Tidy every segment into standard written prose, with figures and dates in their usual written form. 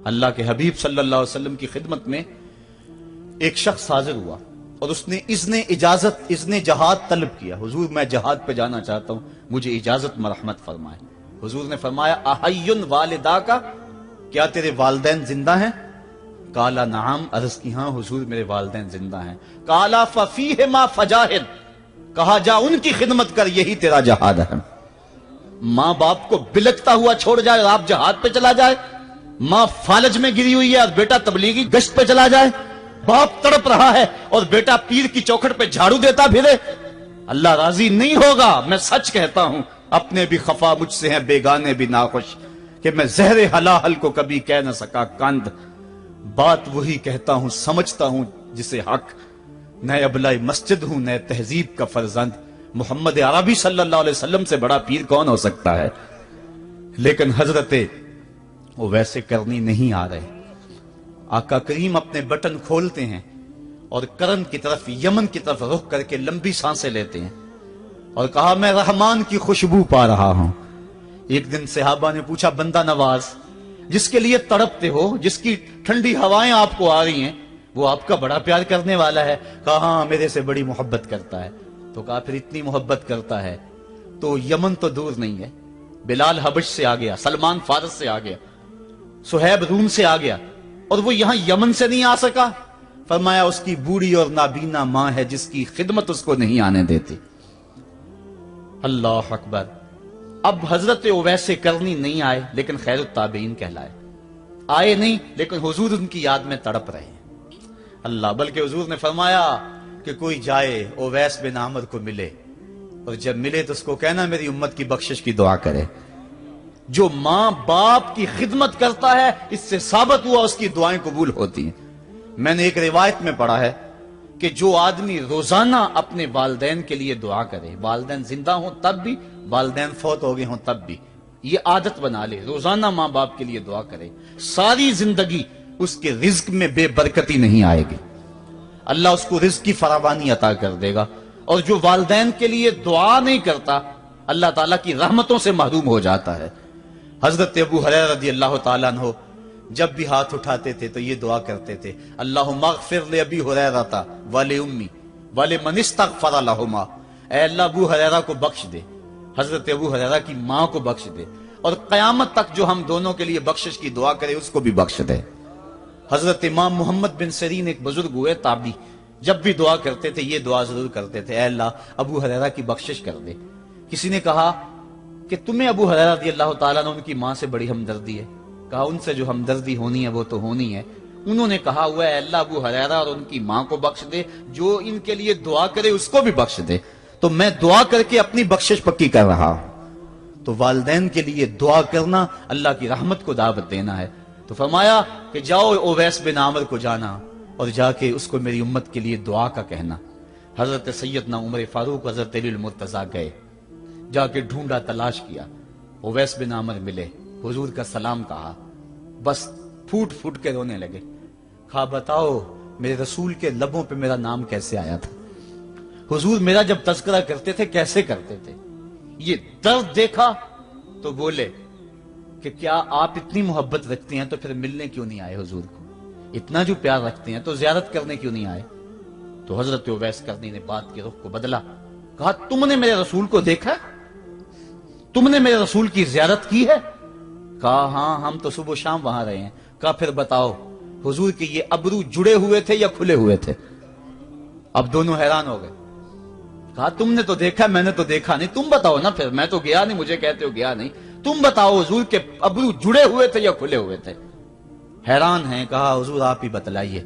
اللہ کے حبیب صلی اللہ علیہ وسلم کی خدمت میں ایک شخص حاضر ہوا اور اس نے اذن جہاد طلب کیا. حضور میں جہاد پہ جانا چاہتا ہوں, مجھے اجازت مرحمت فرمائے. حضور نے فرمایا احیٌ والدا کا, کیا تیرے والدین زندہ ہیں؟ قالا نعم, عرض کی ہاں حضور میرے والدین زندہ ہیں. قالا ففیہما فجاہد, کہا جا ان کی خدمت کر, یہی تیرا جہاد ہے. ماں باپ کو بلکتا ہوا چھوڑ جائے اور آپ جہاد پہ چلا جائے, ماں فالج میں گری ہوئی ہے اور بیٹا تبلیغی گشت پہ چلا جائے, باپ تڑپ رہا ہے اور بیٹا پیر کی چوکھٹ پہ جھاڑو دیتا پھرے, اللہ راضی نہیں ہوگا. میں سچ کہتا ہوں, اپنے بھی خفا مجھ سے ہیں بیگانے بھی ناخوش, کہ میں زہر حلاحل کو کبھی کہہ نہ سکا کند. بات وہی کہتا ہوں سمجھتا ہوں جسے حق, نئے ابلۂ مسجد ہوں نئے تہذیب کا فرزند. محمد عربی صلی اللہ علیہ وسلم سے بڑا پیر کون ہو سکتا ہے؟ لیکن حضرت وہ ویسے کرنی نہیں آ رہے. آقا کریم اپنے بٹن کھولتے ہیں اور کرن کی طرف, یمن کی طرف رخ کر کے لمبی سانسیں لیتے ہیں اور کہا میں رحمان کی خوشبو پا رہا ہوں. ایک دن صحابہ نے پوچھا بندہ نواز, جس کے لیے تڑپتے ہو, جس کی ٹھنڈی ہوائیں آپ کو آ رہی ہیں, وہ آپ کا بڑا پیار کرنے والا ہے. کہا ہاں میرے سے بڑی محبت کرتا ہے. تو کہا پھر اتنی محبت کرتا ہے تو یمن تو دور نہیں ہے, بلال حبش سے آ گیا, سلمان فارس سے آ گیا, سہیب روم سے آ گیا, اور وہ یہاں یمن سے نہیں آ سکا. فرمایا اس کی بوڑھی اور نابینا ماں ہے جس کی خدمت اس کو نہیں آنے دیتی. اللہ اکبر. اب حضرت اویس کرنی نہیں آئے لیکن خیر التابعین کہلائے. آئے نہیں لیکن حضور ان کی یاد میں تڑپ رہے ہیں. اللہ, بلکہ حضور نے فرمایا کہ کوئی جائے اویس بن عامر کو ملے, اور جب ملے تو اس کو کہنا میری امت کی بخشش کی دعا کرے. جو ماں باپ کی خدمت کرتا ہے اس سے ثابت ہوا اس کی دعائیں قبول ہوتی ہیں. میں نے ایک روایت میں پڑھا ہے کہ جو آدمی روزانہ اپنے والدین کے لیے دعا کرے, والدین زندہ ہوں تب بھی, والدین فوت ہو گئے ہوں تب بھی, یہ عادت بنا لے, روزانہ ماں باپ کے لیے دعا کرے, ساری زندگی اس کے رزق میں بے برکتی نہیں آئے گی, اللہ اس کو رزق کی فراوانی عطا کر دے گا. اور جو والدین کے لیے دعا نہیں کرتا اللہ تعالیٰ کی رحمتوں سے محروم ہو جاتا ہے. حضرت ابو ہریرہ رضی اللہ تعالیٰ عنہ جب بھی ہاتھ اٹھاتے تھے تو یہ دعا کرتے تھے, اللہم اغفر لابی ہریرہ ولأمی ولمن استغفر لہما. اے اللہ ابو ہریرہ کو بخش دے, حضرت ابو ہریرہ کی ماں کو بخش دے, اور قیامت تک جو ہم دونوں کے لیے بخشش کی دعا کرے اس کو بھی بخش دے. حضرت امام محمد بن سیرین ایک بزرگ ہوئے تابعی, جب بھی دعا کرتے تھے یہ دعا ضرور کرتے تھے, اے اللہ ابو ہریرہ کی بخشش کر دے. کسی نے کہا کہ تمہیں ابو ہریرہ رضی اللہ تعالیٰ نے ان کی ماں سے بڑی ہمدردی ہے. کہا ان سے جو ہمدردی ہونی ہے وہ تو ہونی ہے. انہوں نے کہا ہوا ہے اے اللہ ابو ہریرہ اور ان کی ماں کو بخش دے, جو ان کے لیے دعا کرے اس کو بھی بخش دے. تو میں دعا کر کے اپنی بخشش پکی کر رہا ہوں. تو والدین کے لیے دعا کرنا اللہ کی رحمت کو دعوت دینا ہے. تو فرمایا کہ جاؤ اویس بن عامر کو جانا اور جا کے اس کو میری امت کے لیے دعا کا کہنا. حضرت سیدنا عمر فاروق حضرت علی المرتضیٰ گئے, جا کے ڈھونڈا تلاش کیا, اویس بن عامر ملے, حضور کا سلام کہا, بس پھوٹ پھوٹ کے رونے لگے. کہا بتاؤ میرے رسول کے لبوں پہ میرا نام کیسے آیا تھا, حضور میرا جب تذکرہ کرتے تھے کیسے کرتے تھے. یہ درد دیکھا تو بولے کہ کیا آپ اتنی محبت رکھتے ہیں تو پھر ملنے کیوں نہیں آئے حضور کو, اتنا جو پیار رکھتے ہیں تو زیارت کرنے کیوں نہیں آئے. تو حضرت اویس کرنی نے بات کے رخ کو بدلا, کہا تم نے میرے رسول کو دیکھا, تم نے میرے رسول کی زیارت کی ہے؟ کہا ہاں ہم تو صبح و شام وہاں رہے ہیں. کہا پھر بتاؤ حضور کے یہ ابرو جڑے ہوئے تھے یا کھلے ہوئے تھے؟ اب دونوں حیران ہو گئے. کہا تم نے تو دیکھا میں نے تو دیکھا نہیں, تم بتاؤ نا. پھر میں تو گیا نہیں, مجھے کہتے ہو گیا نہیں, تم بتاؤ حضور کے ابرو جڑے ہوئے تھے یا کھلے ہوئے تھے؟ حیران ہیں. کہا حضور آپ ہی بتلائیے.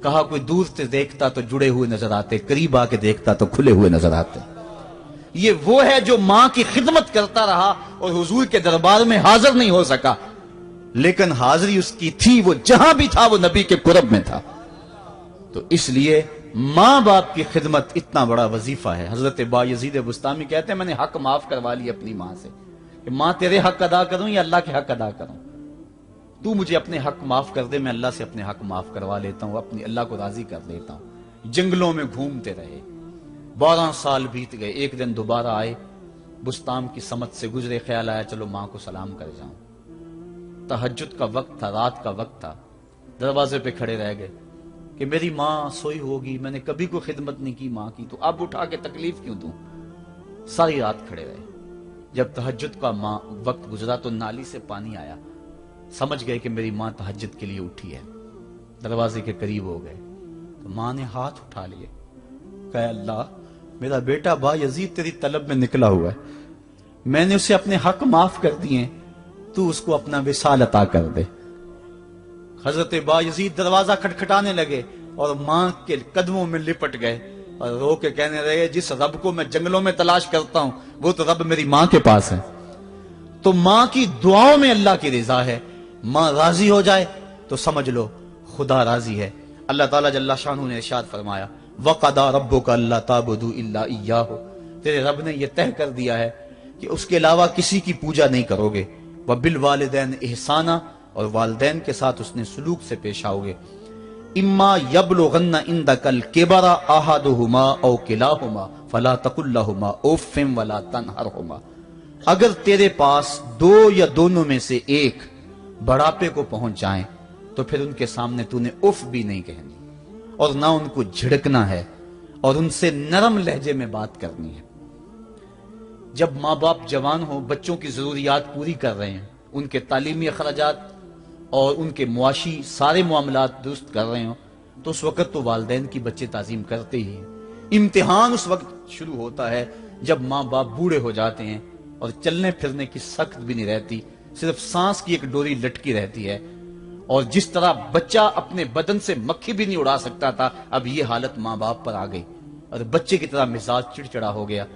کہا کوئی دور سے دیکھتا تو جڑے ہوئے نظر آتے, قریب آ کے دیکھتا تو کھلے ہوئے نظر آتے. یہ وہ ہے جو ماں کی خدمت کرتا رہا اور حضور کے دربار میں حاضر نہیں ہو سکا, لیکن حاضری اس کی تھی, وہ جہاں بھی تھا وہ نبی کے قرب میں تھا. تو اس لیے ماں باپ کی خدمت اتنا بڑا وظیفہ ہے. حضرت بایزید بستامی کہتے ہیں میں نے حق معاف کروا لی اپنی ماں سے, کہ ماں تیرے حق ادا کروں یا اللہ کے حق ادا کروں, تو مجھے اپنے حق معاف کر دے, میں اللہ سے اپنے حق معاف کروا لیتا ہوں, اپنی اللہ کو راضی کر لیتا ہوں. جنگلوں میں گھومتے رہے, 12 سال بیت گئے. ایک دن دوبارہ آئے, بستام کی سمت سے گزرے, خیال آیا چلو ماں کو سلام کر جاؤں. तहज्जुद का वक्त था, रात का वक्त था, दरवाजे पे खड़े रह गए कि मेरी माँ सोई होगी, मैंने कभी कोई खिदमत नहीं की माँ की, तो अब उठा के तकलीफ क्यों दूं। सारी रात खड़े रहे। जब तहज्जुद का वक्त गुजरा तो नाली से पानी आया, समझ गए कि मेरी माँ तहज्जुद के लिए उठी है। दरवाजे के करीब हो गए तो माँ ने हाथ उठा लिए, कहा अल्लाह, मेरा बेटा बा यजीद तेरी तलब में निकला हुआ है, मैंने उसे अपने हक माफ कर दिए, तू उसको अपना विसाल अता कर दे। हजरत बा यजीद दरवाजा खटखटाने लगे और मां के कदमों में लिपट गए और रो के कहने लगे, जिस रब को मैं जंगलों में तलाश करता हूं वो तो रब मेरी मां के पास है। तो मां की दुआओं में अल्लाह की रिजा है। मां राजी हो जाए तो समझ लो खुदा राजी है। अल्लाह ताला जल्ला शानहू ने इरशाद फरमाया, वक़दा रब्बुका अल्ला ताबुदू इल्ला इय्याहु, तेरे रब ने यह तय कर दिया है कि उसके अलावा किसी की पूजा नहीं करोगे। व बिल वालिदैन इहसाना, और वालिदैन के साथ उसने सुलूक से पेश आओगे। इम्मा यबलुगन्ना इंदकल किबरा अहदुहुमा औ किलाहुमा फला तकुल लहुमा उफ़्फ़िन वला तनहरहुमा, अगर तेरे पास दो या दोनों में से एक बढ़ापे को पहुंच जाएं तो फिर उनके सामने तूने उफ भी नहीं कहनी और ना उनको झिड़कना है और उनसे नरम लहजे में बात करनी है। जब माँ बाप जवान हो, बच्चों की जरूरियात पूरी कर रहे हैं, उनके तालीमी अखराजात और उनके मुआशी सारे मामलात दुरुस्त कर रहे हो, तो उस वक्त तो वालिदैन की बच्चे ताजीम करते ही हैं। इम्तिहान उस वक्त शुरू होता है जब माँ बाप बूढ़े हो जाते हैं और चलने फिरने की सख्त भी नहीं रहती, सिर्फ सांस की एक डोरी लटकी रहती है। और जिस तरह बच्चा अपने बदन से मक्खी भी नहीं उड़ा सकता था, अब ये हालत माँ बाप पर आ गई और बच्चे की तरह मिजाज चिड़चिड़ा हो गया।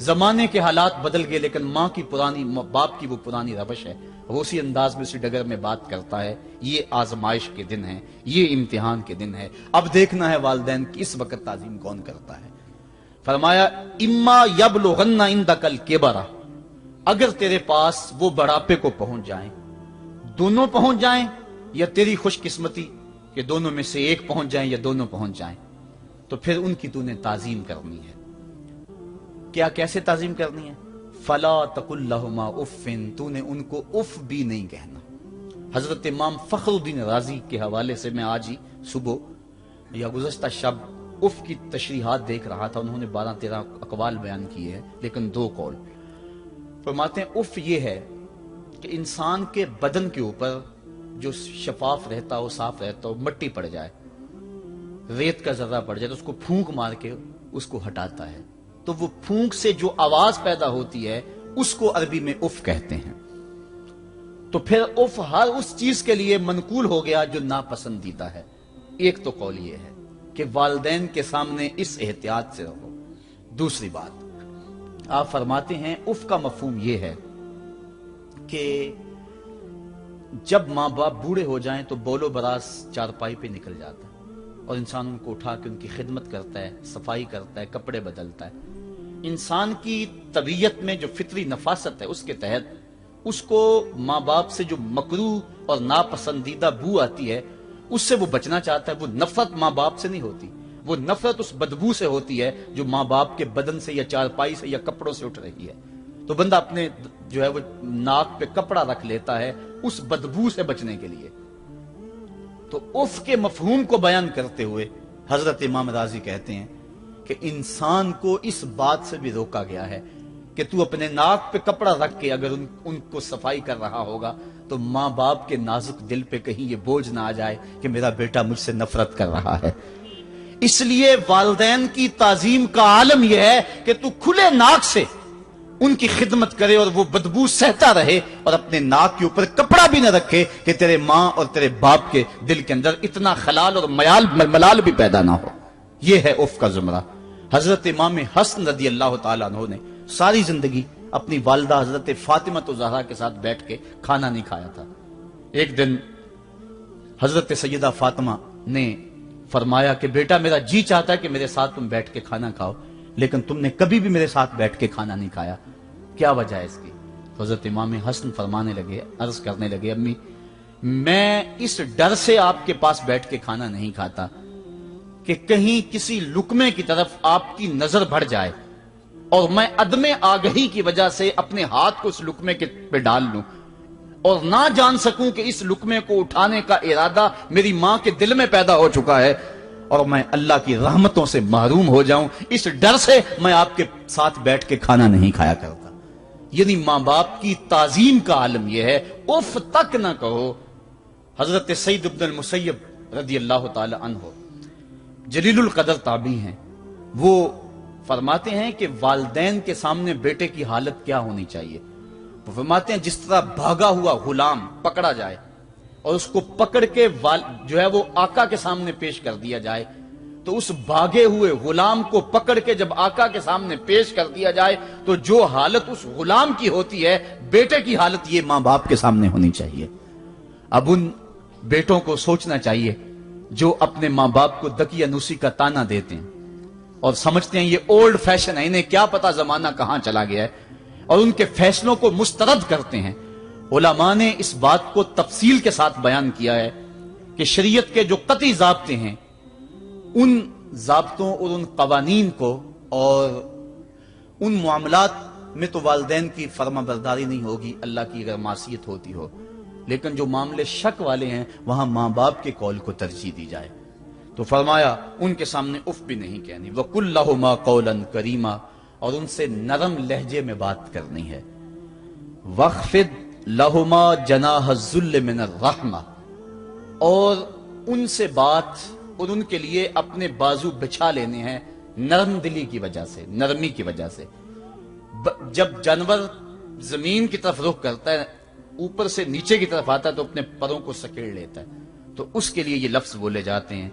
जमाने के हालात बदल गए, लेकिन माँ की पुरानी, बाप की वो पुरानी रवश है, वो उसी अंदाज में उसी डगर में बात करता है। ये आजमाइश के दिन है, ये इम्तिहान के दिन है। अब देखना है वालिदैन की इस वक्त ताजीम कौन करता है। फरमाया, इम्मा यबलुगन्ना इंदकल किबरा, अगर तेरे पास वो बढ़ापे को पहुंच जाएं, दोनों पहुंच जाएं, या तेरी खुशकिस्मती कि दोनों में से एक पहुंच जाएं या दोनों पहुंच जाएं, तो फिर उनकी तूने ताजीम करनी है। क्या, कैसे ताजीम करनी है? फला तकुल लहुमा उफ़्फ़िन, तूने उनको उफ भी नहीं कहना। हजरत इमाम फखरुद्दीन राजी के हवाले से मैं आज ही सुबह या गुज़श्ता शब उफ की तशरीहात देख रहा था। उन्होंने 12-13 अकवाल बयान किए हैं, लेकिन 2 कौल फरमाते हैं। उफ ये है कि इंसान के बदन के ऊपर जो शफाफ रहता हो, साफ रहता हो, मिट्टी पड़ जाए, रेत का जर्रा पड़ जाए, तो उसको फूंक मार के उसको हटाता है, तो वो फूंक से जो आवाज पैदा होती है उसको अरबी में उफ कहते हैं। तो फिर उफ हर उस चीज के लिए मनकूल हो गया जो नापसंदीदा है। एक तो कौल ये है कि वालिदैन के सामने इस एहतियात से रहो। दूसरी बात, आप फरमाते हैं उफ का मफहूम यह है कि जब माँ बाप बूढ़े हो जाएं तो बोलो बरास चारपाई पे निकल जाता है और इंसान उनको उठा के उनकी खिदमत करता है, सफाई करता है, कपड़े बदलता है। इंसान की तबीयत में जो फितरी नफासत है उसके तहत उसको माँ बाप से जो मकरूह और नापसंदीदा बू आती है उससे वो बचना चाहता है। वो नफरत माँ बाप से नहीं होती, वो नफरत उस बदबू से होती है जो माँ बाप के बदन से या चारपाई से या कपड़ों से उठ रही है। तो बंदा अपने जो है वो नाक पे कपड़ा रख लेता है उस बदबू से बचने के लिए। तो उफ के मफहूम को बयान करते हुए हजरत इमाम राजी कहते हैं कि इंसान को इस बात से भी रोका गया है कि तू अपने नाक पे कपड़ा रख के अगर उनको सफाई कर रहा होगा तो माँ बाप के नाजुक दिल पे कहीं ये बोझ ना आ जाए कि मेरा बेटा मुझसे नफरत कर रहा है। इसलिए वालिदैन की ताजीम का आलम यह है कि तू खुले नाक से उनकी खिदमत करे और वो बदबू सहता रहे और अपने नाक के ऊपर कपड़ा भी न रखे कि तेरे माँ और तेरे बाप के दिल के अंदर इतना खलाल और मलाल भी पैदा ना हो। यह है उफ का जुमरा। हजरत इमाम हसन रदी अल्लाह तआला अन्हु ने सारी जिंदगी अपनी वालिदा हजरत फातिमा ज़हरा के साथ बैठ के खाना नहीं खाया था। एक दिन हजरत सैयदा फातिमा ने फरमाया कि बेटा मेरा जी चाहता है कि मेरे साथ तुम बैठ के खाना खाओ, लेकिन तुमने कभी भी मेरे साथ बैठ के खाना नहीं खाया, क्या वजह है इसकी? तो हजरत इमाम हसन फरमाने लगे, अर्ज करने लगे, अम्मी मैं इस डर से आपके पास बैठ के खाना नहीं खाता कि कहीं किसी लुकमे की तरफ आपकी नजर बढ़ जाए और मैं अदमे आगही की वजह से अपने हाथ को उस लुकमे के पे डाल लूं اور नہ जान सकूं कि इस लुकमे को उठाने का इरादा मेरी मां के दिल में पैदा हो चुका है और मैं अल्लाह की रहमतों से महरूम हो जाऊं, इस डर से मैं आपके साथ बैठ के खाना नहीं खाया करता। यानी मां बाप की ताजीम का आलम यह है, उफ तक ना कहो। हजरत सईद इब्न मुसय्यब रदी अल्लाह ताला अन्हु जलीलुल कदर ताबी हैं, वो फरमाते हैं कि वालिदैन के सामने बेटे की हालत क्या होनी चाहिए। वो फरमाते हैं जिस तरह भागा हुआ गुलाम पकड़ा जाए और उसको पकड़ के जो है वो आका के सामने पेश कर दिया जाए, तो उस भागे हुए गुलाम को पकड़ के जब आका के सामने पेश कर दिया जाए तो जो हालत उस गुलाम की होती है, बेटे की हालत ये मां बाप के सामने होनी चाहिए। अब उन बेटों को सोचना चाहिए जो अपने मां बाप को दकियानूसी का ताना देते हैं और समझते हैं ये ओल्ड फैशन है, इन्हें क्या पता जमाना कहां चला गया है, और उनके फैसलों को मुस्तरद करते हैं। उलमा ने इस बात को तफसील के साथ बयान किया है कि शरीयत के जो कतई ज़ाब्ते हैं, उन ज़ाब्तों और उन कवानीन को और उन मामलात में तो वालिदैन की फर्माबरदारी नहीं होगी, अल्लाह की अगर मासियत होती हो, लेकिन जो मामले शक वाले हैं वहां मां बाप के कौल को तरजीह दी जाए। तो फरमाया उनके सामने उफ भी नहीं कहनी, वकुल लहुमा कौलन करीमा, और उनसे नरम लहजे में बात करनी है। वख्फिद लहुमा जनाह ज़ुल्ल मिनर रहमा, और उनसे बात और उनके लिए अपने बाजू बिछा लेने हैं नरम दिली की वजह से, नरमी की वजह से। जब जानवर जमीन की तरफ रुख करता है, ऊपर से नीचे की तरफ आता है तो अपने परों को सकेड़ लेता है, तो उसके लिए ये लफ्ज बोले जाते हैं।